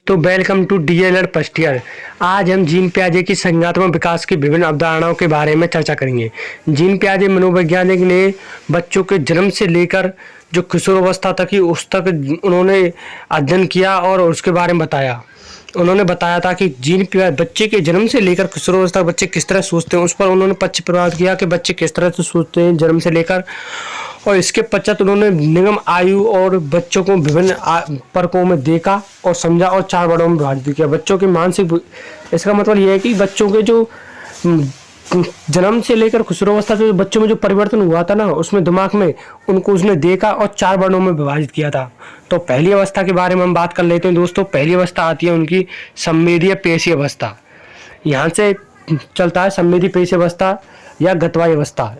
तो welcome to DElEd first year. आज हम जीन पियाजे की संज्ञानात्मक विकास की विभिन्न अवधारणाओं के बारे में चर्चा करेंगे। जीन पियाजे मनोवैज्ञानिक ने बच्चों के जन्म से लेकर जो किशोरावस्था तक ही उस तक उन्होंने अध्ययन किया और उसके बारे में बताया। उन्होंने बताया था कि बच्चे के जन्म से लेकर किशोरावस्था तक बच्चे किस तरह सोचते हैं, उस पर उन्होंने पक्ष प्रभावित किया कि बच्चे किस तरह से सोचते हैं जन्म से लेकर। और इसके पश्चात उन्होंने निगम आयु और बच्चों को विभिन्न परकों में देखा और समझा और 4 वर्गों में विभाजित किया। बच्चों की मानसिक, इसका मतलब यह है कि बच्चों के जो जन्म से लेकर किशोरावस्था से बच्चों में जो परिवर्तन हुआ था ना, उसमें दिमाग में उनको उसने देखा और 4 वर्णों में विभाजित किया था। तो पहली अवस्था के बारे में हम बात कर लेते हैं दोस्तों। पहली अवस्था आती है उनकी संवेदीय पेशी अवस्था। यहाँ से चलता है संवेदी पेशी अवस्था या गतवाई अवस्था।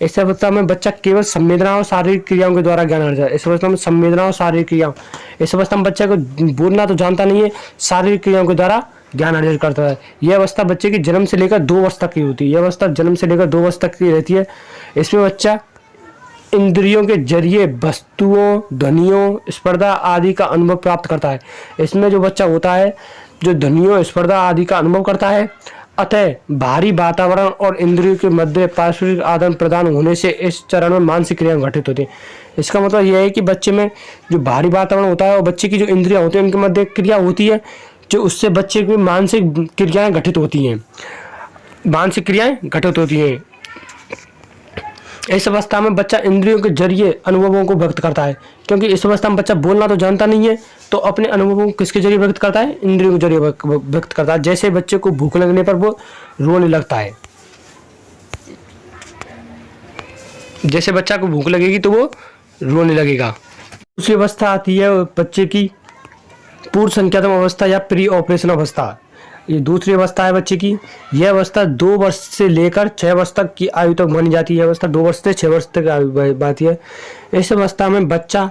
इस अवस्था में बच्चा केवल संवेदना और शारीरिक क्रियाओं के द्वारा ज्ञान अर्जित है। इस अवस्था में संवेदना और शारीरिक क्रियाओं, इस अवस्था में बच्चे को बोलना तो जानता नहीं है, शारीरिक क्रियाओं के द्वारा ज्ञान अर्जित करता है। यह अवस्था बच्चे की जन्म से लेकर 2 वर्ष तक की होती है। यह अवस्था जन्म से लेकर 2 वर्ष तक की रहती है। इसमें बच्चा इंद्रियों के जरिए वस्तुओं, ध्वनियों, स्पर्धा आदि का अनुभव प्राप्त करता है। इसमें जो बच्चा होता है जो ध्वनियों, स्पर्धा आदि का अनुभव करता है, अतः भारी वातावरण और इंद्रियों के मध्य पारस्परिक आदान प्रदान होने से इस चरण में मानसिक क्रियाएं घटित होती हैं। इसका मतलब यह है कि बच्चे में जो भारी वातावरण होता है और बच्चे की जो इंद्रियां होती हैं उनके मध्य क्रिया होती है, जो उससे बच्चे की मानसिक क्रियाएं घटित होती हैं। मानसिक क्रियाएं घटित होती हैं। इस अवस्था में बच्चा इंद्रियों के जरिए अनुभवों को व्यक्त करता है, क्योंकि इस अवस्था में बच्चा बोलना तो जानता नहीं है, तो अपने अनुभवों को किसके जरिए व्यक्त करता है? इंद्रियों के जरिए व्यक्त करता है। जैसे बच्चे को भूख लगने पर वो रोने लगता है, जैसे बच्चा को भूख लगेगी तो वो रोने लगेगा। दूसरी अवस्था आती है बच्चे की पूर्व संज्ञानात्मक अवस्था या प्री ऑपरेशन अवस्था। ये दूसरी अवस्था है बच्चे की। यह अवस्था 2 वर्ष से लेकर 6 वर्ष तक की आयु तक मानी जाती है। अवस्था 2 वर्ष से 6 वर्ष तक आयु बाती है। इस अवस्था में बच्चा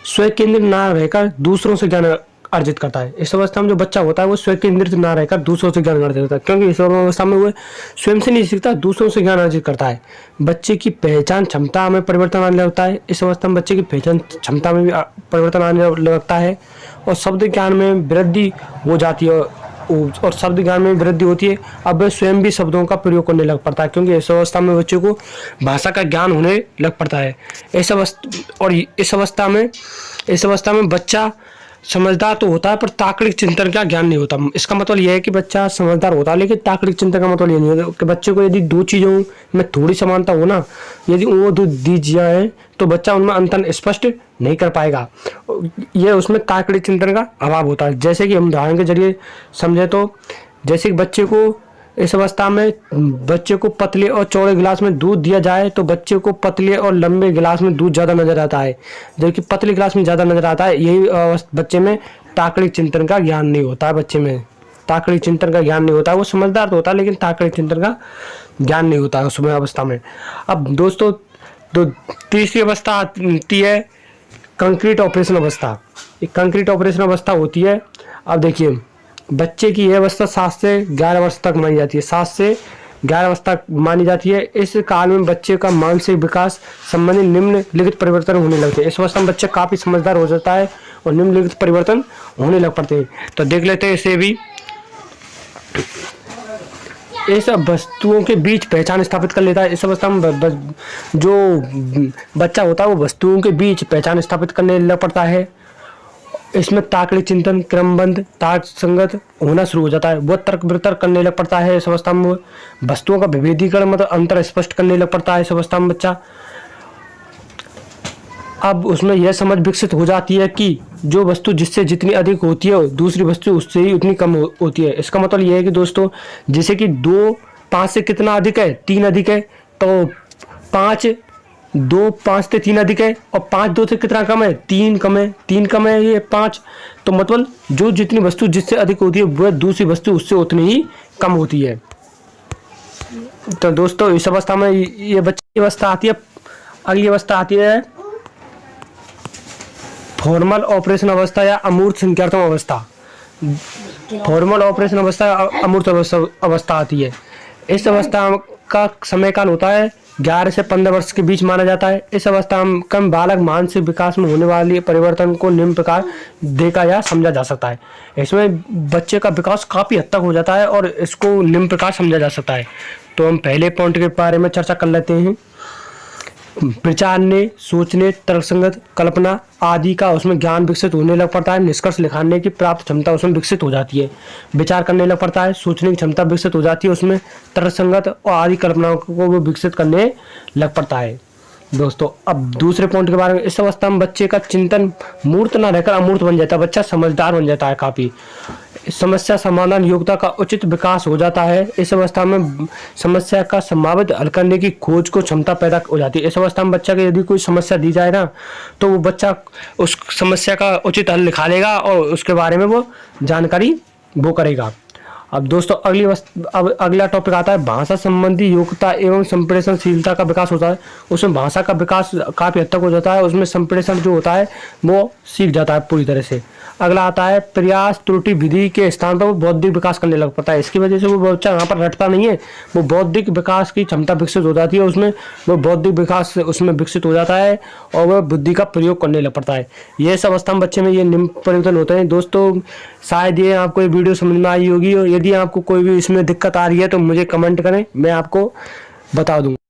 स्वयं केंद्रित ना रहकर दूसरों से ज्ञान अर्जित करता है। इस अवस्था में जो बच्चा होता है वो स्वयं केंद्रित ना रहकर दूसरों से ज्ञान अर्जित करता है, क्योंकि इस अवस्था में वो स्वयं से नहीं सीखता, दूसरों से ज्ञान अर्जित करता है। बच्चे की पहचान क्षमता में परिवर्तन आने लगता है। इस अवस्था में बच्चे की पहचान क्षमता में भी परिवर्तन आने लगता है और शब्द ज्ञान में वृद्धि हो जाती है। और शब्द ज्ञान में वृद्धि होती है। अब वह स्वयं भी शब्दों का प्रयोग करने लग पड़ता है, क्योंकि इस अवस्था में बच्चे को भाषा का ज्ञान होने लग पड़ता है। इस अवस्था में बच्चा समझदार तो होता है पर तार्किक चिंतन का ज्ञान नहीं होता। इसका मतलब यह है कि बच्चा समझदार होता है, लेकिन तार्किक चिंतन का मतलब ये नहीं है कि बच्चे को यदि 2 चीज़ों में थोड़ी समानता हो ना, यदि वो दी जाए तो बच्चा उनमें अंतर स्पष्ट नहीं कर पाएगा। यह उसमें तार्किक चिंतन का अभाव होता है। जैसे कि हम उदाहरण के जरिए समझे तो, जैसे कि बच्चे को इस अवस्था में बच्चे को पतले और चौड़े गिलास में दूध दिया जाए तो बच्चे को पतले और लंबे गिलास में दूध ज़्यादा नजर आता है, जबकि पतले गिलास में ज़्यादा नजर आता है। यही बच्चे में तार्किक चिंतन का ज्ञान नहीं होता है। बच्चे में तार्किक चिंतन का ज्ञान नहीं होता है। वो समझदार तो होता है, लेकिन तार्किक चिंतन का ज्ञान नहीं होता है उस अवस्था में। अब दोस्तों तीसरी अवस्था आती है कंक्रीट ऑपरेशन अवस्था। एक कंक्रीट ऑपरेशन अवस्था होती है। अब देखिए, बच्चे की यह अवस्था 7 से 11 वर्ष तक मानी जाती है। 7 से 11 वर्ष तक मानी जाती है। इस काल में बच्चे का मानसिक विकास संबंधी निम्नलिखित परिवर्तन होने लगते हैं। इस अवस्था में बच्चा काफी समझदार हो जाता है और निम्नलिखित परिवर्तन होने लग पड़ते हैं। तो देख लेते हैं इसे भी। इस वस्तुओं के बीच पहचान स्थापित कर लेता है। इस अवस्था में जो बच्चा होता है वो वस्तुओं के बीच पहचान स्थापित करने लग पड़ता है। इसमें तार्किक चिंतन क्रमबद्ध तर्क संगत होना शुरू हो जाता है। वो तर्क वितर्क करने लग पड़ता है। इस अवस्था में वस्तुओं का विभेदीकरण मतलब अंतर स्पष्ट करने लग पड़ता है इस अवस्था में बच्चा। अब उसमें यह समझ विकसित हो जाती है कि जो वस्तु जिससे जितनी अधिक होती है दूसरी वस्तु उससे ही उतनी कम होती है। इसका मतलब यह है कि दोस्तों, जैसे कि 2 5 से कितना अधिक है? 3 अधिक है, तो 2 5 से 3 अधिक है, और 5 2 से कितना कम है? 3 कम है। 3 कम है, ये 5। तो मतलब जो जितनी वस्तु जिससे अधिक होती है वह दूसरी वस्तु उससे उतनी ही कम होती है। तो दोस्तों इस अवस्था में ये बच्चे की अवस्था आती है। अगली अवस्था आती है फॉर्मल ऑपरेशन अवस्था या अमूर्त संज्ञानात्मक अवस्था। फॉर्मल ऑपरेशन अवस्था अमूर्त अवस्था आती है। इस अवस्था का समय काल होता है 11 से 15 वर्ष के बीच माना जाता है। इस अवस्था में कम बालक मानसिक विकास में होने वाली परिवर्तन को निम्न प्रकार देखा या समझा जा सकता है। इसमें बच्चे का विकास काफ़ी हद तक हो जाता है और इसको निम्न प्रकार समझा जा सकता है। तो हम पहले पॉइंट के बारे में चर्चा कर लेते हैं। विचारने, सोचने, तर्कसंगत, कल्पना आदि का उसमें ज्ञान विकसित होने लग पड़ता है। निष्कर्ष लिखाने की प्राप्त क्षमता उसमें विकसित हो जाती है। विचार करने लग पड़ता है, सोचने की क्षमता विकसित हो जाती है, उसमें तर्कसंगत और आदि कल्पनाओं को वो विकसित करने लग पड़ता है। दोस्तों अब दूसरे पॉइंट के बारे में, इस अवस्था में बच्चे का चिंतन मूर्त ना रहकर अमूर्त बन जाता है। बच्चा समझदार बन जाता है, काफ़ी समस्या समाधान योग्यता का उचित विकास हो जाता है। इस अवस्था में समस्या का संभावित हल करने की खोज को क्षमता पैदा हो जाती है। इस अवस्था में बच्चा के यदि कोई समस्या दी जाए ना, तो वो बच्चा उस समस्या का उचित हल निकालेगा और उसके बारे में वो जानकारी वो करेगा। अब दोस्तों अब अगला टॉपिक आता है भाषा संबंधी योग्यता एवं संप्रेषणशीलता का विकास होता है। उसमें भाषा का विकास काफ़ी हद तक हो जाता है, उसमें संप्रेषण जो होता है वो सीख जाता है पूरी तरह से। अगला आता है प्रयास त्रुटि विधि के स्थान पर वो बौद्धिक विकास करने लग पड़ता है। इसकी वजह से वो बच्चा यहाँ पर रटता नहीं है, वो बौद्धिक विकास की क्षमता विकसित हो जाती है, उसमें वो बौद्धिक विकास उसमें विकसित हो जाता है और वह बुद्धि का प्रयोग करने लग पड़ता है। ये सब अवस्था में बच्चे में ये निम्न परिवर्तन होते हैं। दोस्तों शायद ये आपको ये वीडियो समझ में आई होगी, और यदि आपको कोई भी इसमें दिक्कत आ रही है तो मुझे कमेंट करें, मैं आपको बता दूँगा।